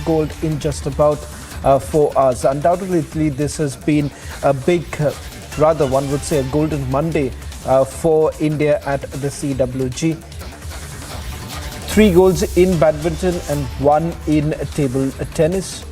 gold in just about 4 hours. Undoubtedly, this has been a big, rather one would say a golden Monday for India at the CWG. 3 golds in badminton and 1 in table tennis.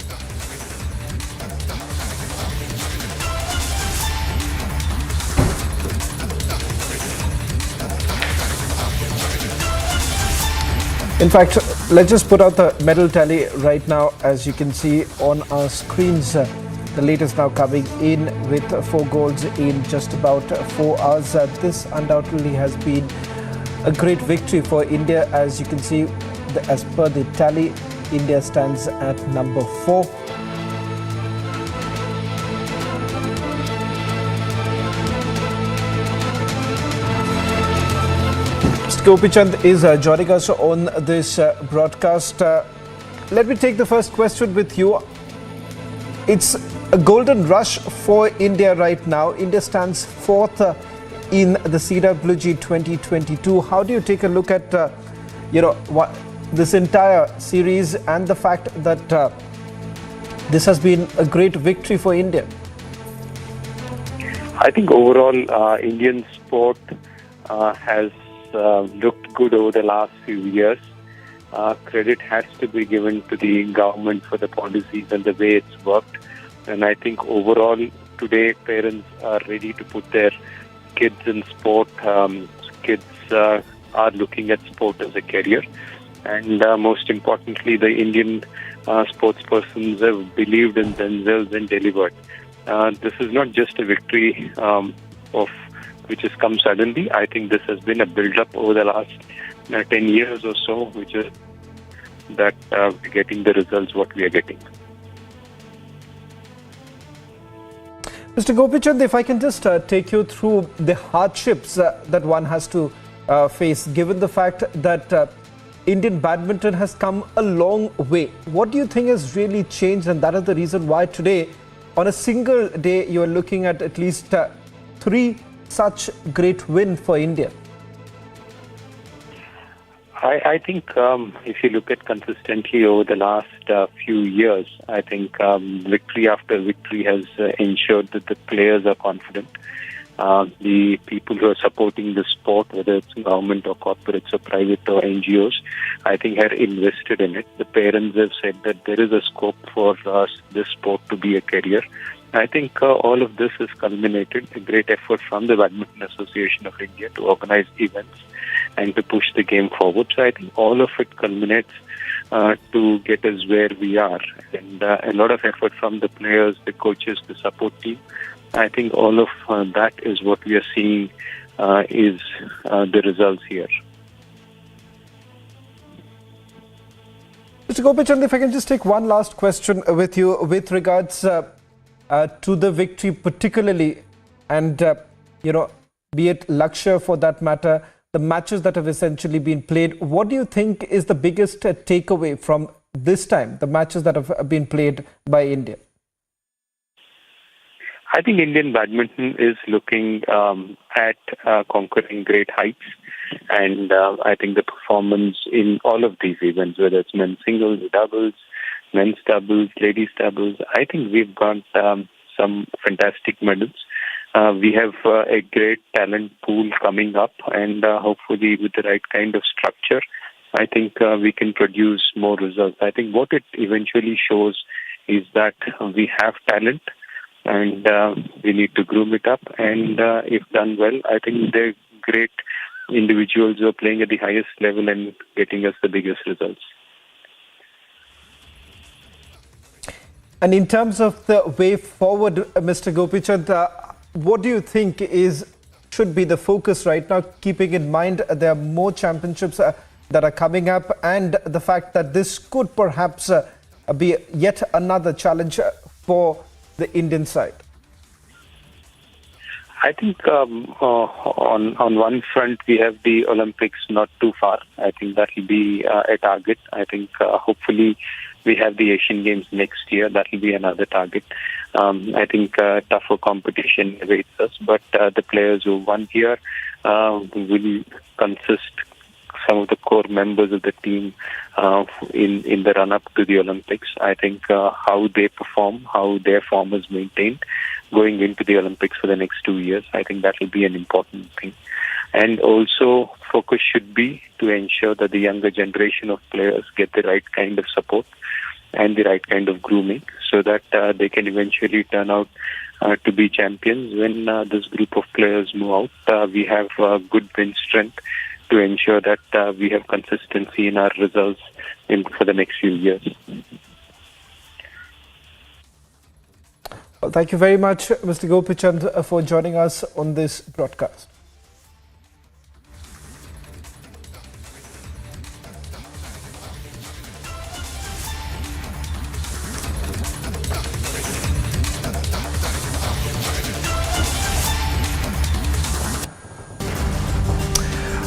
In fact, let's just put out the medal tally right now. As you can see on our screens, the latest now coming in with 4 golds in just about 4 hours. This undoubtedly has been a great victory for India. As you can see, as per the tally, India stands at number 4. Gopichand is joining us on this broadcast. Let me take the first question with you. It's a golden rush for India right now. India stands 4th in the CWG 2022. How do you take a look at what this entire series and the fact that this has been a great victory for India? I think overall Indian sport has looked good over the last few years. Credit has to be given to the government for the policies and the way it's worked. And I think overall today parents are ready to put their kids in sport. Kids are looking at sport as a career. And most importantly, the Indian sportspersons have believed in themselves and delivered. This is not just a victory which has come suddenly. I think this has been a build-up over the last 10 years or so, which is that we're getting the results what we are getting. Mr. Gopichand, if I can just take you through the hardships that one has to face, given the fact that Indian badminton has come a long way. What do you think has really changed? And that is the reason why today, on a single day, you are looking at least 3 such great win for India. I think if you look at consistently over the last few years, I think victory after victory has ensured that the players are confident. The people who are supporting the sport, whether it's government or corporates or private or NGOs, I think have invested in it. The parents have said that there is a scope for this sport to be a career. I think all of this has culminated a great effort from the Badminton Association of India to organize events and to push the game forward. So I think all of it culminates to get us where we are. And a lot of effort from the players, the coaches, the support team. I think all of that is what we are seeing is the results here. Mr. Gopichand, if I can just take one last question with you with regards to the victory particularly, and be it Lakshya for that matter, the matches that have essentially been played. What do you think is the biggest takeaway from this time, the matches that have been played by India? I think Indian badminton is looking at conquering great heights, and I think the performance in all of these events, whether it's men's singles, doubles, men's doubles, ladies doubles, I think we've got some fantastic medals. We have a great talent pool coming up, and hopefully with the right kind of structure, I think we can produce more results. I think what it eventually shows is that we have talent, and we need to groom it up. And if done well, I think they're great individuals who are playing at the highest level and getting us the biggest results. And in terms of the way forward, Mr. Gopichand, what do you think should be the focus right now, keeping in mind there are more championships that are coming up, and the fact that this could perhaps be yet another challenge for the Indian side? I think on one front we have the Olympics not too far. I think that will be a target. I think hopefully we have the Asian Games next year. That will be another target. I think tougher competition awaits us, but the players who won here will some of the core members of the team in the run-up to the Olympics. I think how they perform, how their form is maintained going into the Olympics for the next 2 years, I think that will be an important thing. And also, focus should be to ensure that the younger generation of players get the right kind of support and the right kind of grooming so that they can eventually turn out to be champions. When this group of players move out, we have good bench strength to ensure that we have consistency in our results for the next few years. Well, thank you very much, Mr. Gopichand, for joining us on this broadcast.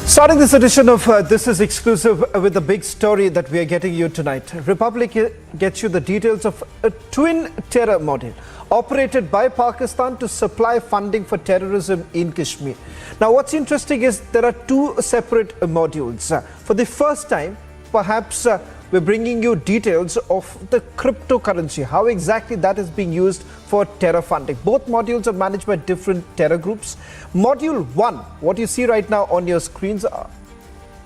Starting this edition of This Is Exclusive with the big story that we are getting you tonight. Republic gets you the details of a twin terror module operated by Pakistan to supply funding for terrorism in Kashmir. Now, what's interesting is there are two separate modules. For the first time, perhaps we're bringing you details of the cryptocurrency, how exactly that is being used for terror funding. Both modules are managed by different terror groups. Module 1, what you see right now on your screens,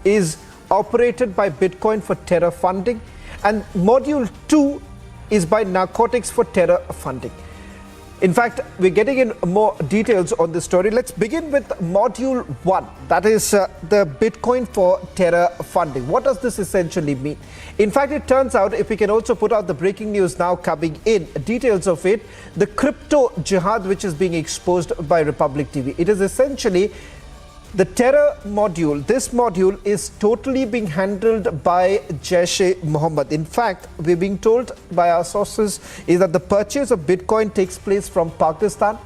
is operated by Bitcoin for terror funding, and Module 2 is by narcotics for terror funding. In fact, we're getting in more details on this story. Let's begin with Module 1, that is the Bitcoin for terror funding. What does this essentially mean? In fact, it turns out, if we can also put out the breaking news now coming in, details of it, the crypto jihad which is being exposed by Republic TV. It is essentially the terror module. This module is totally being handled by Jaish-e-Mohammed. In fact, we're being told by our sources is that the purchase of Bitcoin takes place from Pakistan,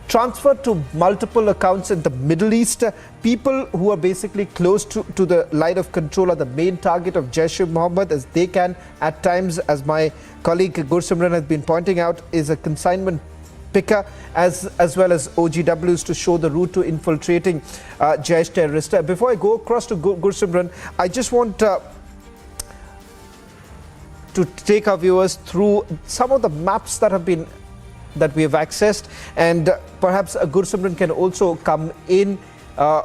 transferred to multiple accounts in the Middle East. People who are basically close to the line of control are the main target of Jaish-e-Mohammed, as they can at times, as my colleague Gursimran has been pointing out, is a consignment picker as well as OGWs to show the route to infiltrating Jaish terrorists. Before I go across to Gursimran, I just want to take our viewers through some of the maps that we have accessed, and perhaps Gursimran can also come in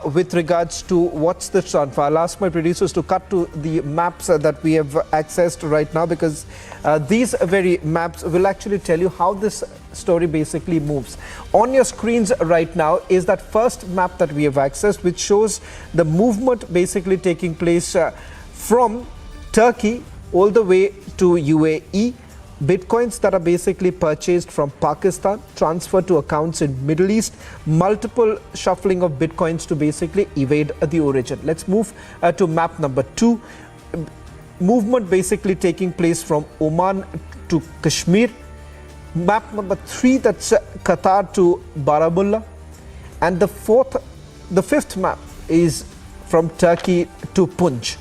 with regards to what's the transfer. I'll ask my producers to cut to the maps that we have accessed right now, because these very maps will actually tell you how this story basically moves. On your screens right now is that first map that we have accessed, which shows the movement basically taking place from Turkey all the way to UAE. Bitcoins that are basically purchased from Pakistan, transferred to accounts in Middle East, multiple shuffling of Bitcoins to basically evade the origin. Let's move to map number 2. Movement basically taking place from Oman to Kashmir. Map number 3, that's Qatar to Baramulla. And the fifth map is from Turkey to Punj.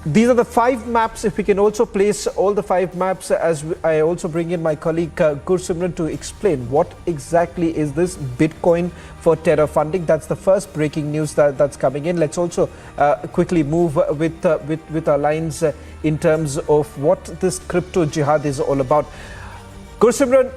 These are the 5 maps. If we can also place all the 5 maps, as I also bring in my colleague Gursimran to explain what exactly is this Bitcoin for terror funding. That's the first breaking news that's coming in. Let's also quickly move with our lines in terms of what this crypto jihad is all about. Gursimran,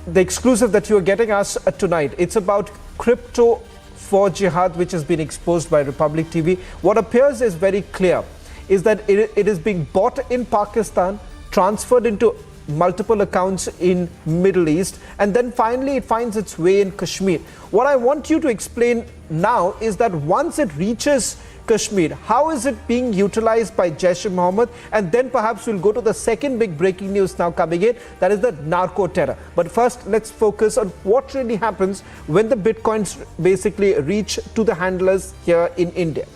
the exclusive that you're getting us tonight, it's about crypto for jihad, which has been exposed by Republic TV. What appears is very clear is that it is being bought in Pakistan, transferred into multiple accounts in Middle East, and then finally it finds its way in Kashmir. What I want you to explain now is that once it reaches Kashmir, how is it being utilized by Jaish-e-Mohammed? And then perhaps we'll go to the second big breaking news now coming in, that is the narco terror. But first, let's focus on what really happens when the Bitcoins basically reach to the handlers here in India.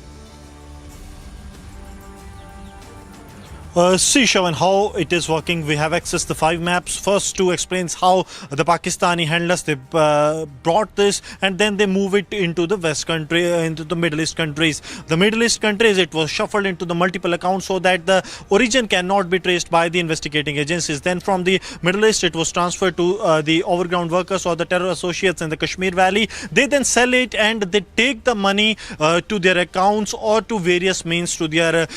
See, Shavan, how it is working. We have access to 5 maps. First, to explains how the Pakistani handlers they brought this, and then they move it into the West country, into the Middle East countries. The Middle East countries, it was shuffled into the multiple accounts so that the origin cannot be traced by the investigating agencies. Then from the Middle East, it was transferred to the overground workers or the terror associates in the Kashmir Valley. They then sell it and they take the money to their accounts or to various means, to their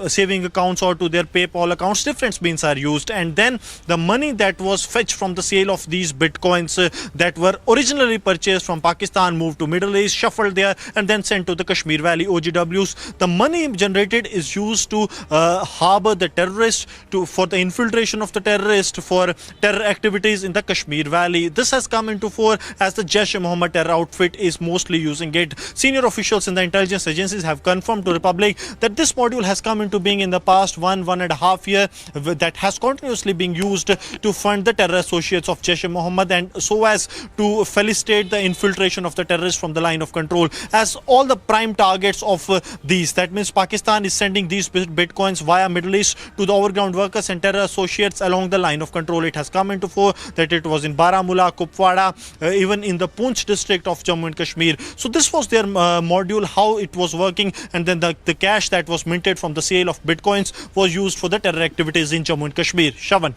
saving accounts or to their PayPal accounts. Different means are used, and then the money that was fetched from the sale of these bitcoins that were originally purchased from Pakistan moved to Middle East, shuffled there, and then sent to the Kashmir Valley OGWs. The money generated is used to harbor the terrorists, for the infiltration of the terrorists, for terror activities in the Kashmir Valley. This has come into fore as the Jaish-e-Mohammed terror outfit is mostly using it. Senior officials in the intelligence agencies have confirmed to the public that this module has come into being in the past 1.5 year, that has continuously been used to fund the terror associates of Jaish-e-Mohammed, and so as to felicitate the infiltration of the terrorists from the line of control as all the prime targets of these. That means Pakistan is sending these bitcoins via Middle East to the overground workers and terror associates along the line of control. It has come into fore that it was in Baramulla, Kupwara, even in the Poonch district of Jammu and Kashmir. So this was their module, how it was working, and then the cash that was minted from the sale of bitcoins was used for the terror activities in Jammu and Kashmir. Shavan.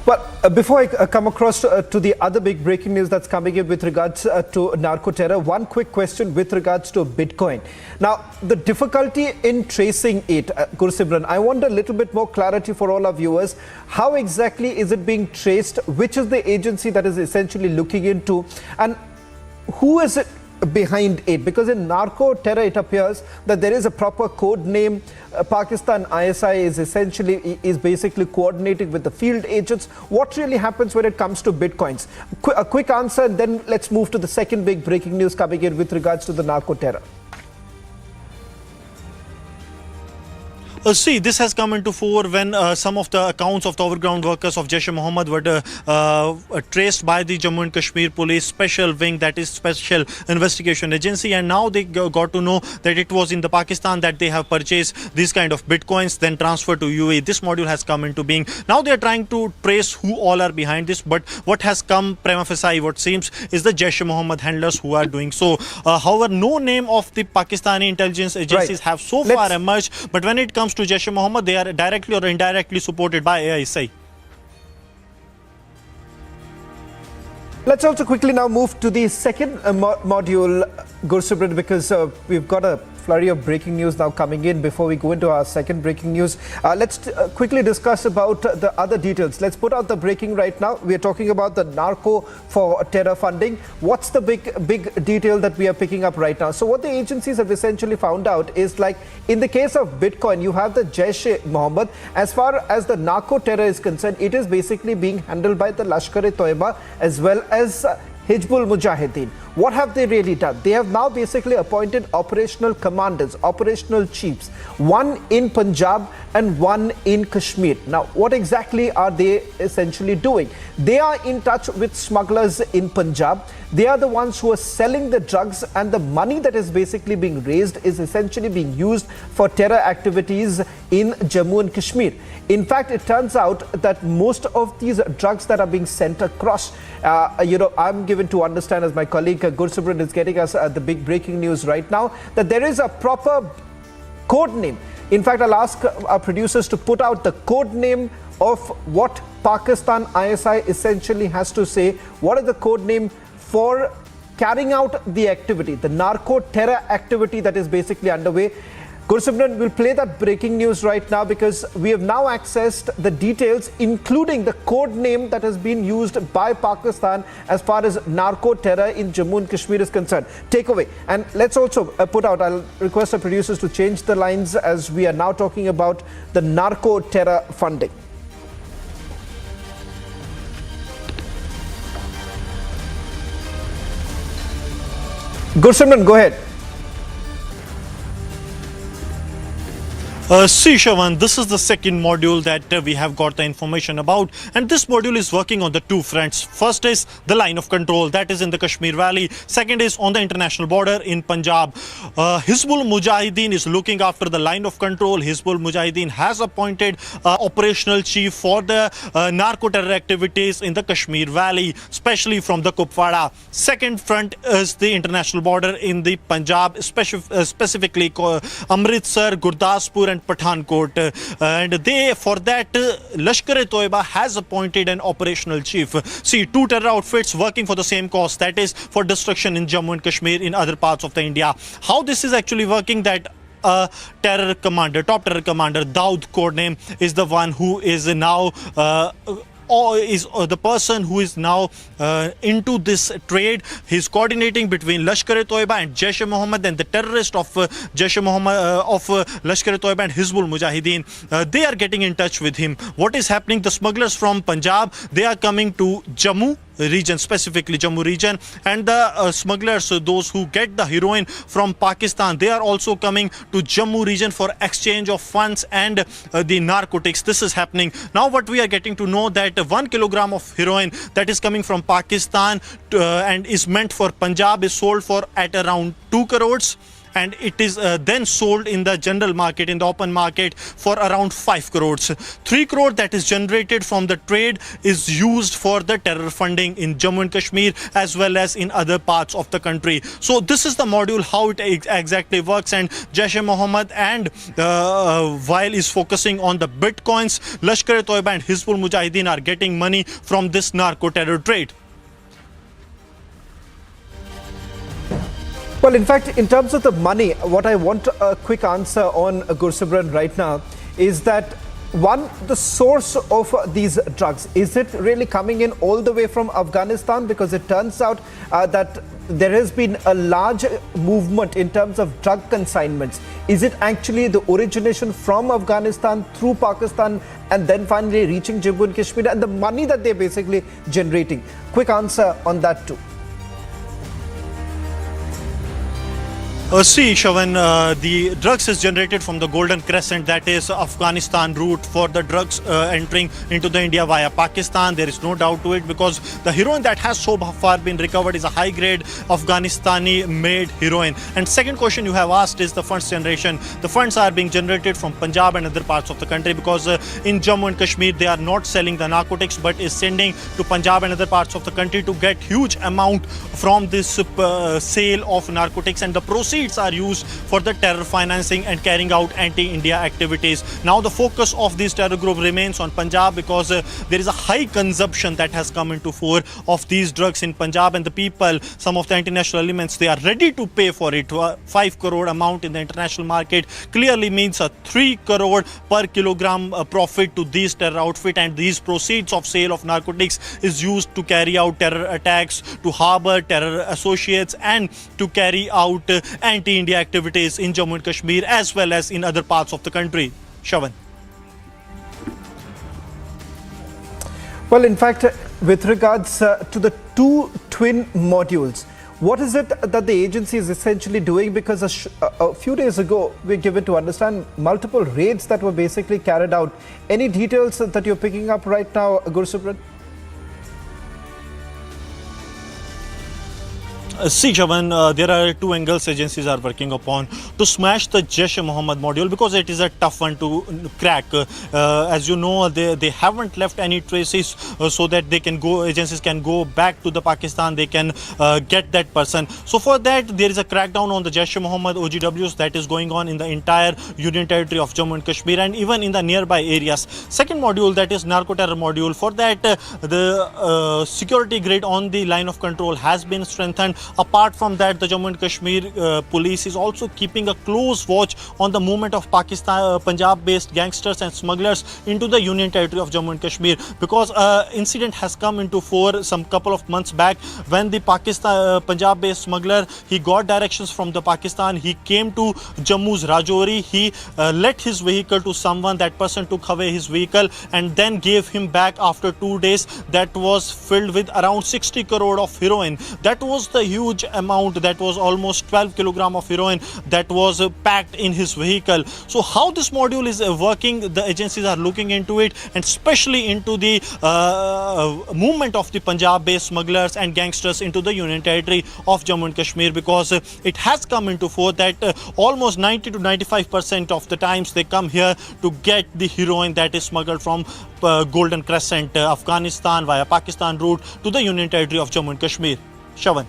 Well, before I come across to the other big breaking news that's coming in with regards to narco terror, one quick question with regards to Bitcoin. Now, the difficulty in tracing it, Gursimran, I want a little bit more clarity for all our viewers. How exactly is it being traced? Which is the agency that is essentially looking into? And who is it behind it? Because in narco terror it appears that there is a proper code name. Pakistan ISI is basically coordinating with the field agents. What really happens when it comes to bitcoins? A quick answer, and then let's move to the second big breaking news coming in with regards to the narco terror. See, this has come into fore when some of the accounts of the overground workers of Jaish-e-Mohammed were traced by the Jammu and Kashmir Police Special Wing, that is Special Investigation Agency, and now they got to know that it was in the Pakistan that they have purchased these kind of bitcoins, then transferred to UAE. This module has come into being. Now they are trying to trace who all are behind this, but what has come prima facie, what seems, is the Jaish-e-Mohammed handlers who are doing so. However, no name of the Pakistani intelligence agencies have so far emerged, but when it comes to Jaish-e-Mohammed, they are directly or indirectly supported by AISI. Let's also quickly now move to the second module, Gursimran, because we've got a flurry of breaking news now coming in. Before we go into our second breaking news, let's quickly discuss about the other details. Let's put out the breaking right now. We are talking about the narco for terror funding. What's the big detail that we are picking up right now? So what the agencies have essentially found out is, like in the case of Bitcoin, you have the Jaish-e-Mohammed. As far as the narco terror is concerned, it is basically being handled by the Lashkar-e-Toiba as well as Hizbul Mujahideen. What have they really done? They have now basically appointed operational commanders, operational chiefs, one in Punjab and one in Kashmir. Now, what exactly are they essentially doing? They are in touch with smugglers in Punjab. They are the ones who are selling the drugs, and the money that is basically being raised is essentially being used for terror activities in Jammu and Kashmir. In fact, it turns out that most of these drugs that are being sent across, I'm given to understand, as my colleague Gursimran is getting us the big breaking news right now, that there is a proper code name. In fact, I'll ask our producers to put out the code name of what Pakistan ISI essentially has to say. What is the code name for carrying out the activity, the narco terror activity that is basically underway? Gursimran will play that breaking news right now, because we have now accessed the details, including the code name that has been used by Pakistan as far as narco terror in Jammu and Kashmir is concerned. Take away. And let's also put out, I'll request the producers to change the lines as we are now talking about the narco terror funding. Gursimran, go ahead. See, Shawan, this is the second module that we have got the information about, and this module is working on the two fronts. First is the line of control, that is in the Kashmir Valley. Second is on the international border in Punjab. Hizbul Mujahideen is looking after the line of control. Hizbul Mujahideen has appointed operational chief for the narco terror activities in the Kashmir Valley, especially from the Kupwara. Second front is the international border in the Punjab, specifically Amritsar, Gurdaspur and Pathankot, and they for that Lashkar-e-Toiba has appointed an operational chief. See, two terror outfits working for the same cause, that is for destruction in Jammu and Kashmir, in other parts of the India. How this is actually working, that terror commander, top terror commander, Daud codename, is the one who is now or is the person who is now into this trade. He's coordinating between Lashkar-e-Toiba and Jaish-e-Mohammed, and the terrorist of Jaish-e-Mohammed, of Lashkar-e-Toiba and Hizbul Mujahideen. They are getting in touch with him. What is happening? The smugglers from Punjab, they are coming to Jammu region, specifically Jammu region, and the smugglers, those who get the heroin from Pakistan, they are also coming to Jammu region for exchange of funds and the narcotics. This is happening. Now what we are getting to know, that 1 kilogram of heroin that is coming from Pakistan and is meant for Punjab is sold for at around 2 crores. And it is then sold in the general market, in the open market, for around 5 crores. 3 crore that is generated from the trade is used for the terror funding in Jammu and Kashmir as well as in other parts of the country. So this is the module, how it exactly works. And Jaish-e-Mohammed, and while is focusing on the bitcoins, Lashkar-e-Toiba and Hizbul Mujahideen are getting money from this narco terror trade. Well, in fact, in terms of the money, what I want a quick answer on, Gursimran, right now is that, one, the source of these drugs, is it really coming in all the way from Afghanistan? Because it turns out that there has been a large movement in terms of drug consignments. Is it actually the origination from Afghanistan through Pakistan and then finally reaching Jammu and Kashmir, and the money that they're basically generating? Quick answer on that too. See, Shawan, the drugs is generated from the Golden Crescent, that is Afghanistan route for the drugs entering into the India via Pakistan. There is no doubt to it, because the heroin that has so far been recovered is a high-grade Afghanistani-made heroin. And second question you have asked is the funds generation. The funds are being generated from Punjab and other parts of the country, because in Jammu and Kashmir they are not selling the narcotics but is sending to Punjab and other parts of the country to get huge amount from this sale of narcotics, and the proceeds are used for the terror financing and carrying out anti-India activities. Now the focus of this terror group remains on Punjab, because there is a high consumption that has come into fore of these drugs in Punjab, and the people, some of the international elements, they are ready to pay for it. 5 crore amount in the international market clearly means a 3 crore per kilogram profit to these terror outfit, and these proceeds of sale of narcotics is used to carry out terror attacks, to harbor terror associates, and to carry out anti-India activities in Jammu and Kashmir as well as in other parts of the country. Shawan. Well, in fact, with regards to the two twin modules, what is it that the agency is essentially doing? Because a few days ago, we're given to understand multiple raids that were basically carried out. Any details that you're picking up right now, Gursimran? See, Shawan, there are two angles agencies are working upon to smash the Jaish-e-Mohammed module, because it is a tough one to crack. As you know, they haven't left any traces so that they can go, agencies can go back to the Pakistan, they can get that person. So for that, there is a crackdown on the Jaish-e-Mohammed OGWs that is going on in the entire Union Territory of Jammu and Kashmir and even in the nearby areas. Second module, that is narco-terror module. For that, the security grid on the line of control has been strengthened. Apart from that, the Jammu and Kashmir police is also keeping a close watch on the movement of Punjab-based gangsters and smugglers into the Union Territory of Jammu and Kashmir, because incident has come into fore some couple of months back when the Punjab-based smuggler, he got directions from the Pakistan. He came to Jammu's Rajouri. He let his vehicle to someone. That person took away his vehicle and then gave him back after 2 days. That was filled with around 60 crore of heroin. That was the huge amount, that was almost 12 kilogram of heroin that was packed in his vehicle. So how this module is working, the agencies are looking into it, and especially into the movement of the Punjab-based smugglers and gangsters into the Union Territory of Jammu and Kashmir, because it has come into force that almost 90 to 95% of the times they come here to get the heroin that is smuggled from Golden Crescent, Afghanistan via Pakistan route to the Union Territory of Jammu and Kashmir. Shavan.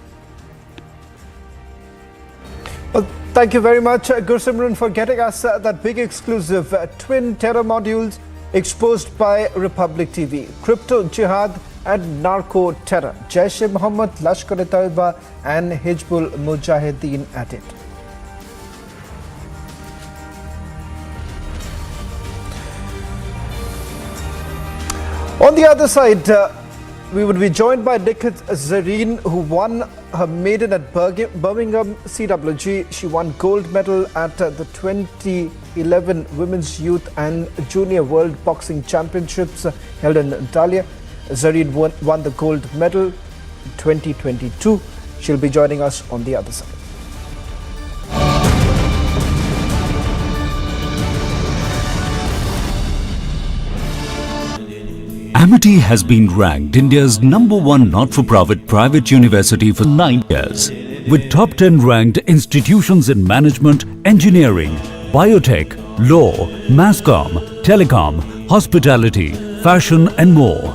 Well, thank you very much, Gursimran, for getting us that big exclusive twin terror modules exposed by Republic TV. Crypto Jihad and Narco terror. Jaish-e-Mohammed, Lashkar-e-Taiba and Hizbul Mujahideen at it. On the other side, we would be joined by Nikhat Zareen, who won her maiden at Birmingham CWG. She won gold medal at the 2011 Women's Youth and Junior World Boxing Championships held in Dahlia. Zareen won the gold medal in 2022. She'll be joining us on the other side. Amity has been ranked India's #1 not-for-profit private university for 9 years, with top 10 ranked institutions in management, engineering, biotech, law, masscom, telecom, hospitality, fashion and more.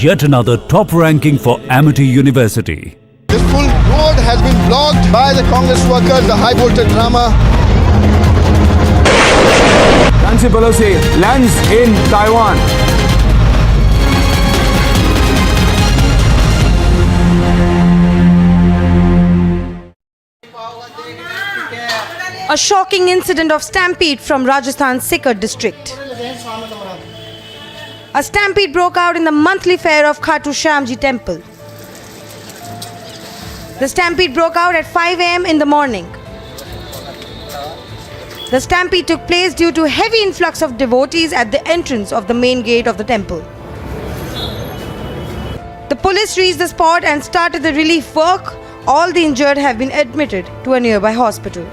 Yet another top ranking for Amity University. This full road has been blocked by the Congress workers, the high voltage drama. Nancy Pelosi lands in Taiwan. A shocking incident of stampede from Rajasthan's Sikar district. A stampede broke out in the monthly fair of Khatu Shyamji temple. The stampede broke out at 5 a.m. in the morning. The stampede took place due to heavy influx of devotees at the entrance of the main gate of the temple. The police reached the spot and started the relief work. All the injured have been admitted to a nearby hospital.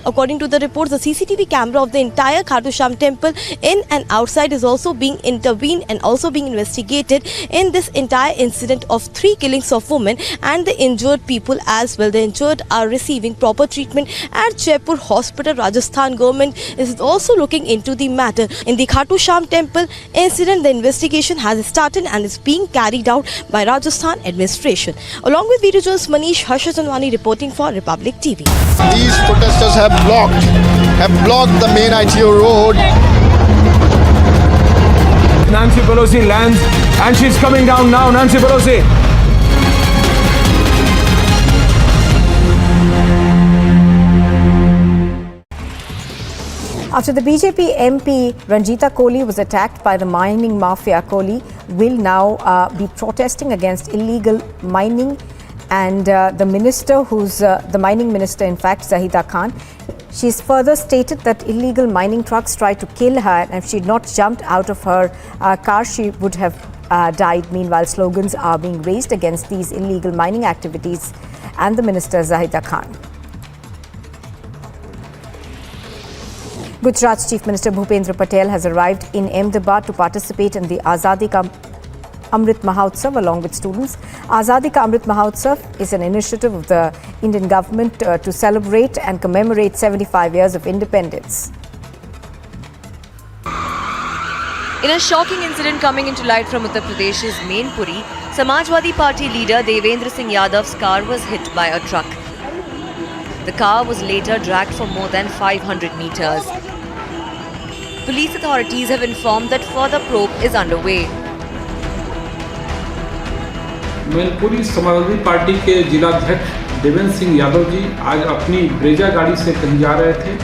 According to the reports, the CCTV camera of the entire Khatu Sham temple in and outside is also being intervened and also being investigated in this entire incident of 3 killings of women and the injured people as well. The injured are receiving proper treatment at Jaipur Hospital. Rajasthan government is also looking into the matter. In the Khatu Sham temple incident, the investigation has started and is being carried out by Rajasthan administration. Along with video journalist Manish Harshatanwani reporting for Republic TV. These protesters have blocked the main ITO road. Nancy Pelosi lands and she's coming down now. Nancy Pelosi. After the BJP MP Ranjita Kohli was attacked by the mining mafia, Kohli will now be protesting against illegal mining, and the minister, who's the mining minister in fact, Zahida Khan, she's further stated that illegal mining trucks tried to kill her, and if she'd not jumped out of her car, she would have died. Meanwhile, slogans are being raised against these illegal mining activities and the minister Zahida Khan. Gujarat's Chief Minister Bhupendra Patel has arrived in Ahmedabad to participate in the Azadi Ka Amrit Mahotsav along with students. Azadi Ka Amrit Mahotsav is an initiative of the Indian government to celebrate and commemorate 75 years of independence. In a shocking incident coming into light from Uttar Pradesh's Mainpuri, Samajwadi Party leader Devendra Singh Yadav's car was hit by a truck. The car was later dragged for more than 500 meters. Police authorities have informed that further probe is underway. Mainpuri Samajwadi party के जिलाध्यक्ष देवेंद्र सिंह यादव जी आज अपनी Brezza गाड़ी से कहीं जा रहे थे,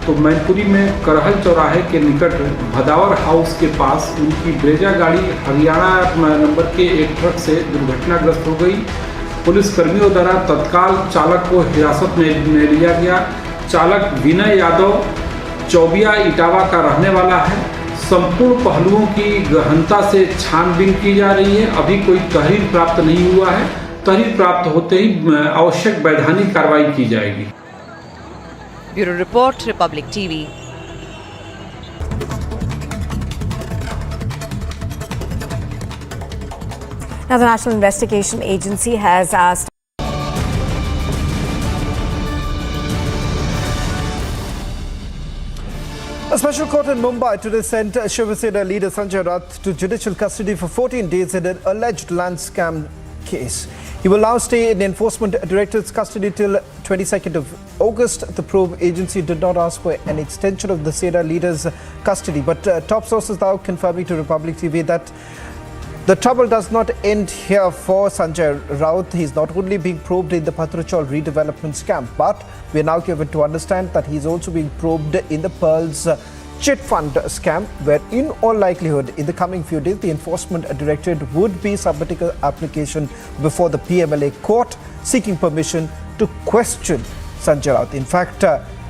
तो मैनपुरी में करहल चौराहे के निकट भदावर हाउस के पास उनकी ब्रेजा गाड़ी हरियाणा नंबर के एक ट्रक से दुर्घटनाग्रस्त हो गई। पुलिस कर्मियों द्वारा तत्काल चालक को हिरासत में लिया गया। चालक विनय यादव चौबिया इटावा का रहने वाला है। संपूर्ण पहलुओं की गहनता से छानबीन की जा रही है। अभी कोई तहरीर प्राप्त नहीं हुआ है। तहरीर प्राप्त होते ही आवश्यक वैधानिक कार्रवाई की जाएगी। Bureau report, Republic TV. Now, the National Investigation Agency has asked. A special court in Mumbai today sent Shiva Sena leader Sanjay Raut to judicial custody for 14 days in an alleged land scam case. He will now stay in Enforcement Directorate's custody till 22nd of August. The probe agency did not ask for an extension of the Sena leader's custody, but top sources now confirming to Republic TV that the trouble does not end here for Sanjay Raut. He is not only being probed in the Patrachal redevelopment scam, but we are now given to understand that he is also being probed in the Pearls chit fund scam, where in all likelihood in the coming few days the Enforcement Directorate would be submitting an application before the PMLA court seeking permission to question Sanjay Raut. In fact,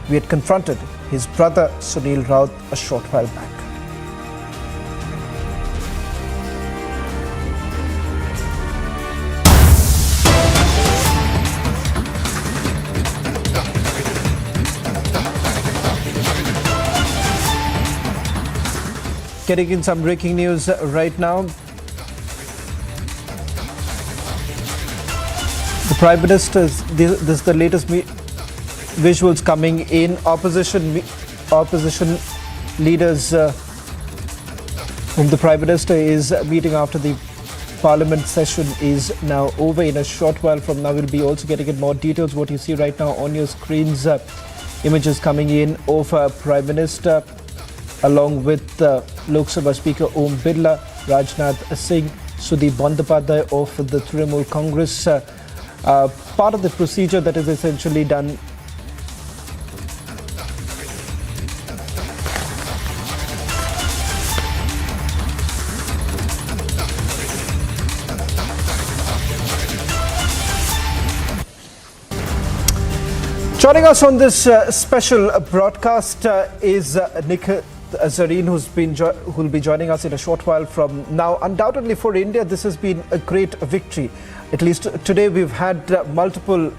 we had confronted his brother Sunil Raut a short while back. Getting in some breaking news right now. The Prime Minister's, this is the latest visuals coming in. Opposition leaders whom the Prime Minister is meeting after the Parliament session is now over. In a short while from now, we'll be also getting in more details. What you see right now on your screens, images coming in of Prime Minister along with Lok Sabha Speaker Om Birla, Rajnath Singh, Sudeep Bandyopadhyay of the Trinamool Congress. Part of the procedure that is essentially done Joining us on this special broadcast is Nikhil Zareen, who will be joining us in a short while from now. Undoubtedly for India, this has been a great victory. At least today we've had multiple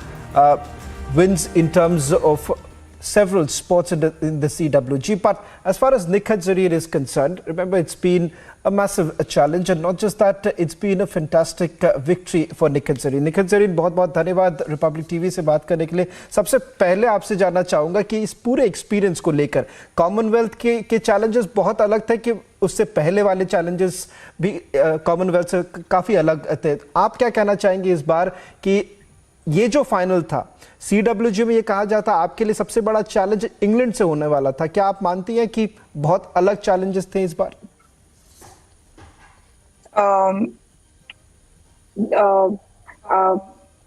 wins in terms of several sports in the CWG. But as far as Nikhil Zareen is concerned, remember it's been a massive challenge, and not just that, it's been a fantastic victory for Nikhil Zareen. Nikhil Zareen, बहुत-बहुत धन्यवाद Republic TV से बात करने के लिए। सबसे पहले आपसे जानना चाहूँगा कि इस पूरे एक्सपीरियंस को लेकर कॉमनवेल्थ के चैलेंजेस बहुत अलग थे कि उससे पहले वाले चैलेंजेस भी कॉमनवेल्थ से काफ़ी अलग थे। आप क्या कहना चाहेंगे इस बार कि ये जो फाइनल था CWG में, ये कहा जाता आपके लिए सबसे बड़ा चैलेंज इंग्लैंड से होने वाला था, क्या आप मानती हैं कि बहुत अलग चैलेंजेस थे इस बार?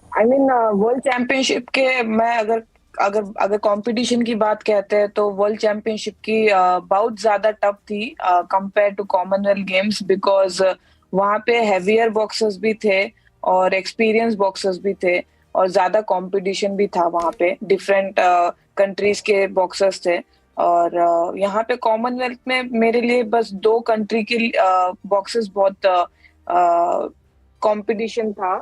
वर्ल्ड चैंपियनशिप के मैं अगर कंपटीशन की बात कहते हैं तो वर्ल्ड चैंपियनशिप की बहुत ज्यादा टफ थी compare to Commonwealth games, because वहाँ पे हेवियर बॉक्सर्स भी थे और एक्सपीरियंस बॉक्सर्स भी थे और ज्यादा कंपटीशन भी था। वहाँ पे डिफरेंट कंट्रीज के बॉक्सर्स थे और यहाँ पे कॉमनवेल्थ में मेरे लिए बस 2 कंट्री के बॉक्सर्स बहुत कंपटीशन था।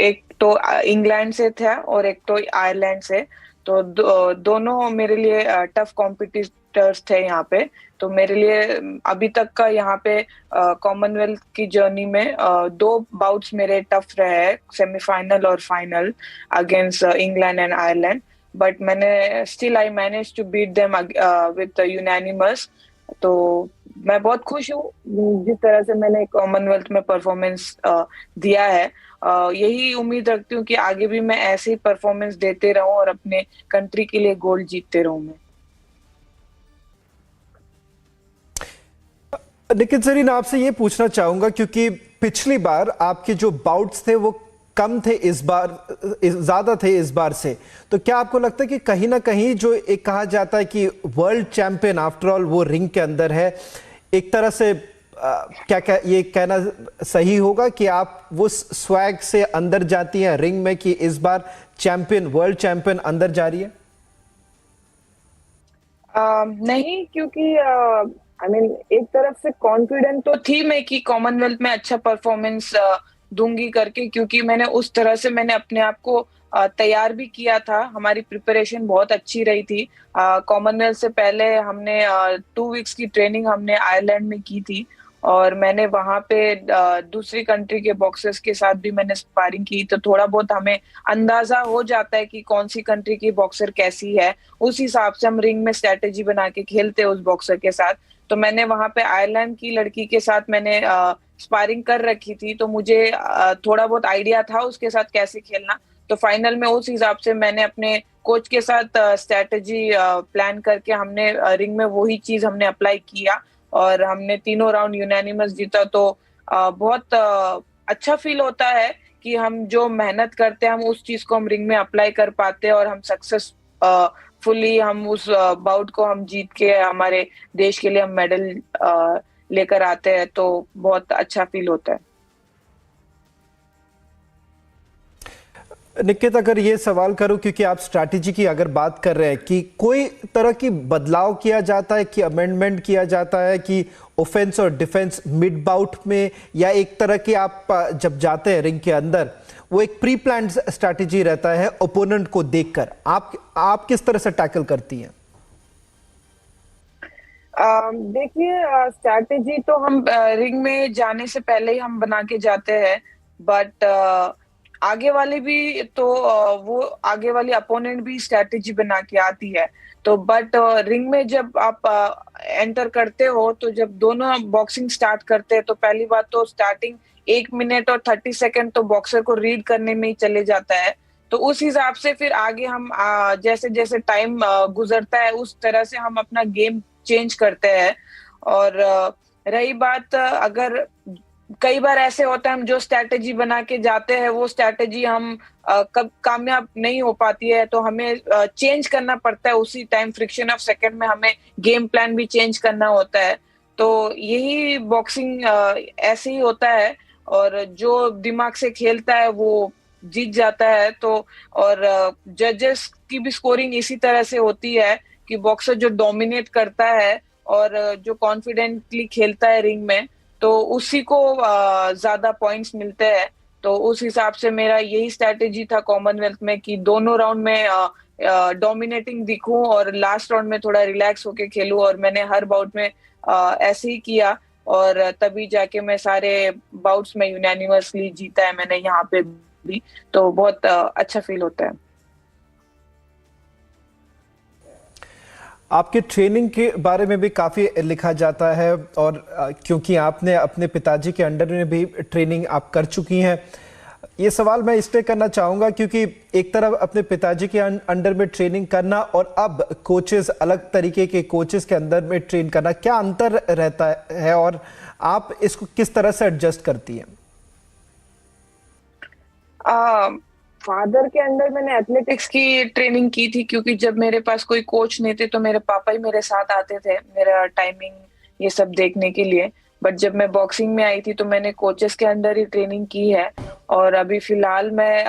एक तो इंग्लैंड से था और एक तो आयरलैंड से, तो दोनों मेरे लिए टफ कॉम्पिटिटर्स थे यहाँ पे। तो मेरे लिए अभी तक का यहाँ पे कॉमनवेल्थ की जर्नी में 2 बाउट्स मेरे टफ रहे हैं, सेमीफाइनल और final against England and Ireland, but मैंने still I manage to beat them with unanimous. तो मैं बहुत खुश हूँ जिस तरह से मैंने कॉमनवेल्थ में परफॉर्मेंस दिया है। यही उम्मीद रखती हूँ कि आगे भी मैं ऐसे ही परफॉर्मेंस देते रहूं और अपने कंट्री के लिए गोल्ड जीतते रहूं मैं। निखिल जरीन, आपसे ये पूछना चाहूंगा क्योंकि पिछली बार आपके जो बाउट्स थे वो कम थे, इस बार ज्यादा थे इस बार से, तो क्या आपको लगता है कि कहीं ना कहीं जो एक कहा जाता है कि वर्ल्ड चैंपियन आफ्टर ऑल वो रिंग के अंदर है, एक तरह से क्या ये कहना सही होगा कि आप वो स्वैग से अंदर जाती हैं रिंग में कि इस बार चैंपियन, वर्ल्ड चैंपियन अंदर जा रही है? नहीं, क्योंकि एक तरफ से कॉन्फिडेंट तो थी मैं कि कॉमनवेल्थ में अच्छा परफॉर्मेंस दूंगी करके, क्योंकि मैंने उस तरह से मैंने अपने आप को तैयार भी किया था। हमारी प्रिपरेशन बहुत अच्छी रही थी। कॉमनवेल्थ से पहले हमने 2 वीक्स की ट्रेनिंग हमने आयरलैंड में की थी, और मैंने वहां पे दूसरी कंट्री के बॉक्सर्स के साथ भी मैंने स्पारिंग की, तो थोड़ा बहुत हमें अंदाजा हो जाता है कि कौन सी कंट्री की बॉक्सर कैसी है। उस हिसाब से हम रिंग में स्ट्रेटेजी बना के खेलते हैं उस बॉक्सर के साथ। तो मैंने वहां पे आयरलैंड की लड़की के साथ मैंने स्पारिंग कर रखी थी, तो मुझे थोड़ा बहुत आइडिया था उसके साथ कैसे खेलना। तो फाइनल में उस हिसाब से मैंने अपने कोच के साथ स्ट्रेटेजी प्लान करके हमने रिंग में वही चीज हमने अप्लाई किया, और हमने तीनों राउंड यूनानिमस जीता। तो बहुत अच्छा फील होता है कि हम जो मेहनत करते हैं हम उस चीज को हम रिंग में अप्लाई कर पाते हैं, और हम सक्सेसफुली हम उस बाउट को हम जीत के हमारे देश के लिए हम मेडल लेकर आते हैं। तो बहुत अच्छा फील होता है। निकित, अगर ये सवाल करूं, क्योंकि आप स्ट्रैटेजी की अगर बात कर रहे हैं कि कोई तरह की बदलाव किया जाता है, कि अमेंडमेंट किया जाता है, कि ऑफेंस और डिफेंस मिड बाउट में, या एक तरह की आप जब जाते हैं रिंग के अंदर वो एक प्री प्लान्ड स्ट्रैटेजी रहता है ओपोनेंट को देखकर, आप किस तरह से टैकल करती हैं? देखिए, स्ट्रैटेजी तो हम रिंग में जाने से पहले ही हम बना के जाते हैं, बट आगे वाले भी तो वो आगे वाली अपोनेंट भी स्ट्रैटेजी बना के आती है। तो बट रिंग में जब आप एंटर करते हो, तो जब दोनों बॉक्सिंग स्टार्ट करते हैं, तो पहली बात तो स्टार्टिंग 1 मिनट और 30 सेकंड तो बॉक्सर को रीड करने में ही चले जाता है। तो उस हिसाब से फिर आगे हम जैसे जैसे टाइम गुजरता है उस तरह से हम अपना गेम चेंज करते हैं। और रही बात, अगर कई बार ऐसे होता है हम जो स्ट्रैटेजी बना के जाते हैं वो स्ट्रैटेजी हम कब कामयाब नहीं हो पाती है, तो हमें चेंज करना पड़ता है उसी टाइम, फ्रिक्शन ऑफ सेकंड में हमें गेम प्लान भी चेंज करना होता है। तो यही बॉक्सिंग ऐसे ही होता है, और जो दिमाग से खेलता है वो जीत जाता है। तो और जजेस की भी स्कोरिंग इसी तरह से होती है कि बॉक्सर जो डोमिनेट करता है और जो कॉन्फिडेंटली खेलता है रिंग में, तो उसी को ज्यादा पॉइंट्स मिलते हैं। तो उस हिसाब से मेरा यही स्ट्रैटेजी था कॉमनवेल्थ में कि दोनों राउंड में डोमिनेटिंग दिखूं और लास्ट राउंड में थोड़ा रिलैक्स होके खेलूं, और मैंने हर बाउट में ऐसे ही किया, और तभी जाके मैं सारे बाउट्स में यूनानिमसली जीता है मैंने यहाँ पे भी। तो बहुत अच्छा फील होता है। आपके ट्रेनिंग के बारे में भी काफ़ी लिखा जाता है, और क्योंकि आपने अपने पिताजी के अंडर में भी ट्रेनिंग आप कर चुकी हैं, ये सवाल मैं इसलिए करना चाहूँगा क्योंकि एक तरफ अपने पिताजी के अंडर में ट्रेनिंग करना और अब कोचेस, अलग तरीके के कोचेस के अंदर में ट्रेन करना, क्या अंतर रहता है और आप इसको किस तरह से एडजस्ट करती हैं? फादर के अंडर मैंने एथलेटिक्स की ट्रेनिंग की थी, क्योंकि जब मेरे पास कोई कोच नहीं थे तो मेरे पापा ही मेरे साथ आते थे मेरा टाइमिंग ये सब देखने के लिए। बट जब मैं बॉक्सिंग में आई थी तो मैंने कोचेस के अंदर ही ट्रेनिंग की है, और अभी फिलहाल मैं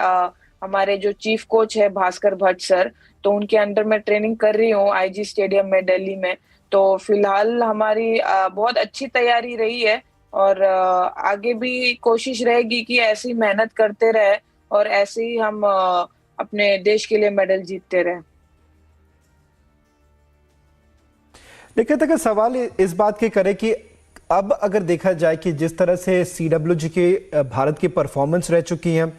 हमारे जो चीफ कोच है भास्कर भट्ट सर, तो उनके अंडर मैं ट्रेनिंग कर रही हूँ आईजी स्टेडियम में दिल्ली में। तो फिलहाल हमारी बहुत अच्छी तैयारी रही है, और आगे भी कोशिश रहेगी कि ऐसी मेहनत करते रहे और ऐसे ही हम अपने देश के लिए मेडल जीतते रहे। देखिए, अगर सवाल इस बात के करें कि अब अगर देखा जाए कि जिस तरह से CWG के भारत की परफॉर्मेंस रह चुकी है,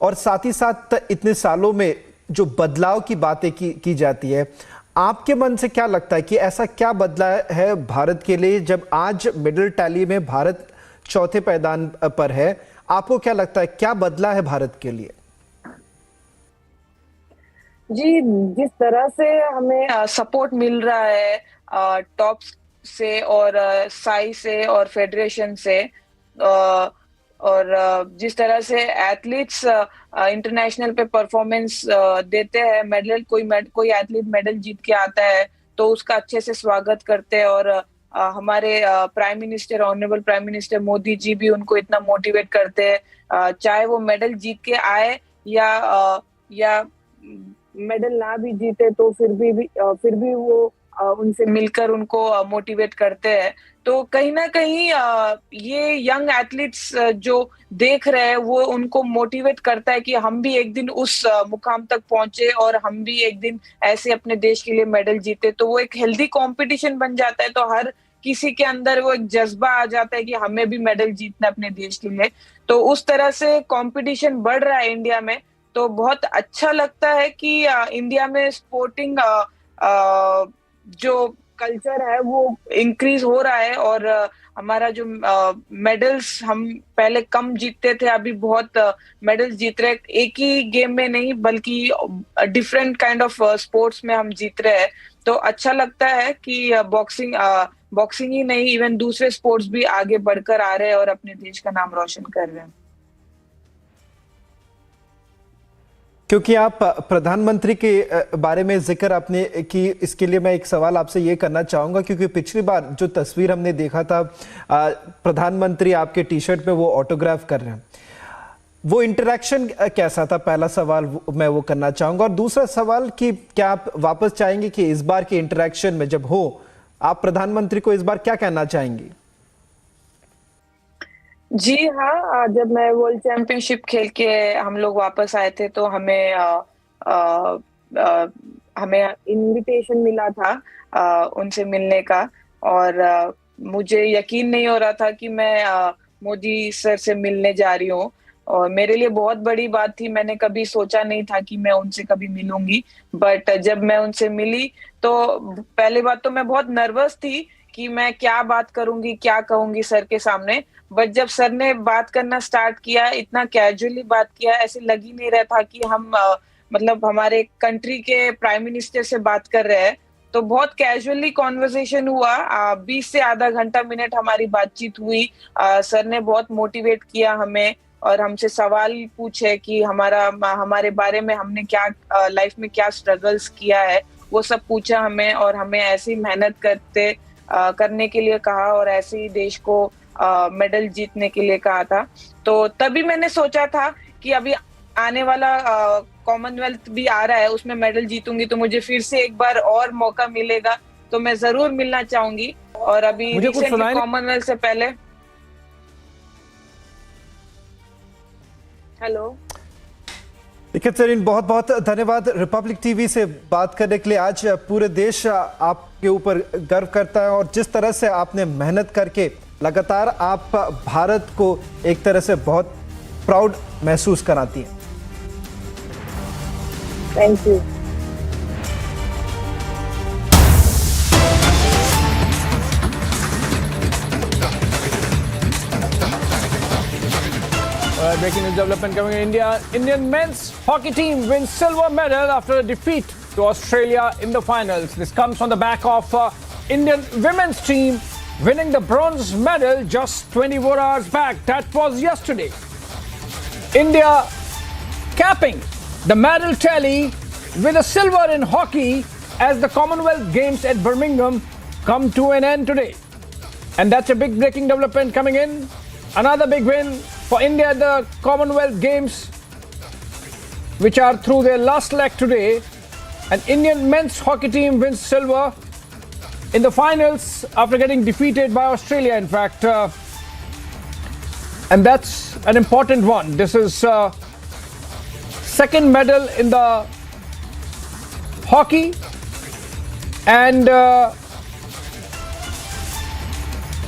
और साथ ही साथ इतने सालों में जो बदलाव की बातें की जाती है, आपके मन से क्या लगता है कि ऐसा क्या बदला है भारत के लिए जब आज मेडल टैली में भारत चौथे पायदान पर है? आपको क्या लगता है क्या बदला है भारत के लिए? जी, जिस तरह से हमें सपोर्ट मिल रहा है टॉप से और साई से और फेडरेशन से, और जिस तरह से एथलीट्स इंटरनेशनल पे परफॉर्मेंस देते हैं, मेडल कोई एथलीट मेडल जीत के आता है तो उसका अच्छे से स्वागत करते हैं, और हमारे prime minister, honourable prime minister Modi ji भी उनको इतना मोटिवेट करते हैं, चाहे वो मेडल जीत के आए या मेडल ना भी जीते तो फिर भी वो उनसे मिलकर उनको मोटिवेट करते हैं। तो कहीं ना कहीं ये यंग एथलीट्स जो देख रहे हैं वो उनको मोटिवेट करता है कि हम भी एक दिन उस मुकाम तक पहुंचे और हम भी एक दिन ऐसे अपने देश के लिए मेडल जीते। तो वो एक हेल्दी कंपटीशन बन जाता है, तो हर किसी के अंदर वो एक जज्बा आ जाता है कि हमें भी मेडल जीतना है अपने देश के लिए। तो उस तरह से कंपटीशन बढ़ रहा है इंडिया में। तो बहुत अच्छा लगता है कि इंडिया में स्पोर्टिंग जो कल्चर है वो इंक्रीज हो रहा है, और हमारा जो मेडल्स हम पहले कम जीतते थे, अभी बहुत मेडल्स जीत रहे। एक ही गेम में नहीं बल्कि डिफरेंट काइंड ऑफ स्पोर्ट्स में हम जीत रहे हैं। तो अच्छा लगता है कि बॉक्सिंग ही नहीं, इवन दूसरे स्पोर्ट्स भी आगे बढ़कर आ रहे हैं और अपने देश का नाम रोशन कर रहे हैं। क्योंकि आप प्रधानमंत्री के बारे में जिक्र आपने की, इसके लिए मैं एक सवाल आपसे ये करना चाहूंगा, क्योंकि पिछली बार जो तस्वीर हमने देखा था प्रधानमंत्री आपके टी शर्ट पे वो ऑटोग्राफ कर रहे हैं, वो इंटरेक्शन कैसा था? पहला सवाल मैं वो करना चाहूंगा। और दूसरा सवाल कि क्या आप वापस चाहेंगे कि इस बार के इंटरेक्शन में जब हो, आप प्रधानमंत्री को इस बार क्या कहना चाहेंगी? जी हाँ, जब मैं वर्ल्ड चैंपियनशिप खेल के हम लोग वापस आए थे तो हमें हमें इनविटेशन मिला था उनसे मिलने का, और मुझे यकीन नहीं हो रहा था कि मैं मोदी सर से मिलने जा रही हूँ, और मेरे लिए बहुत बड़ी बात थी। मैंने कभी सोचा नहीं था कि मैं उनसे कभी मिलूंगी, बट जब मैं उनसे मिली तो पहली बात तो मैं बहुत नर्वस थी कि मैं क्या बात करूंगी, क्या कहूंगी सर के सामने। बट जब सर ने बात करना स्टार्ट किया, इतना कैजुअली बात किया, ऐसे लग ही नहीं रहा था कि हम मतलब हमारे कंट्री के प्राइम मिनिस्टर से बात कर रहे हैं। तो बहुत कैजुअली कॉन्वर्सेशन हुआ, 20 से आधा घंटा मिनट हमारी बातचीत हुई। सर ने बहुत मोटिवेट किया हमें और हमसे सवाल पूछे कि हमारे बारे में, हमने क्या लाइफ में क्या स्ट्रगल्स किया है, वो सब पूछा हमें, और हमें ऐसी मेहनत करने के लिए कहा, और ऐसे ही देश को मेडल जीतने के लिए कहा था। तो तभी मैंने सोचा था कि अभी आने वाला कॉमनवेल्थ भी आ रहा है, उसमें मेडल जीतूंगी तो मुझे फिर से एक बार और मौका मिलेगा, तो मैं जरूर मिलना चाहूंगी। और अभी रिसेंटली कॉमनवेल्थ से पहले हेलो सरीन, बहुत बहुत धन्यवाद रिपब्लिक टीवी से बात करने के लिए। आज पूरे देश आपके ऊपर गर्व करता है, और जिस तरह से आपने मेहनत करके लगातार आप भारत को एक तरह से बहुत प्राउड महसूस कराती हैं। Thank you. Breaking news development coming in India. Indian men's hockey team wins silver medal after a defeat to Australia in the finals. This comes on the back of Indian women's team winning the bronze medal just 24 hours back. That was yesterday. India capping the medal tally with a silver in hockey as the Commonwealth Games at Birmingham come to an end today. And that's a big breaking development coming in. Another big win for India at the Commonwealth Games, which are through their last leg today. An Indian men's hockey team wins silver in the finals after getting defeated by Australia, in fact. And that's an important one. This is second medal in the hockey. And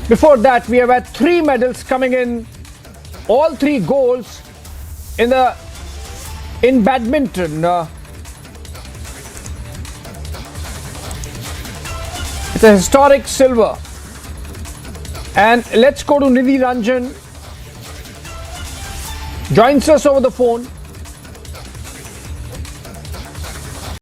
before that, we have had 3 medals coming in, all 3 goals in badminton. It's a historic silver. And let's go to Nidhi Ranjan. Joins us over the phone.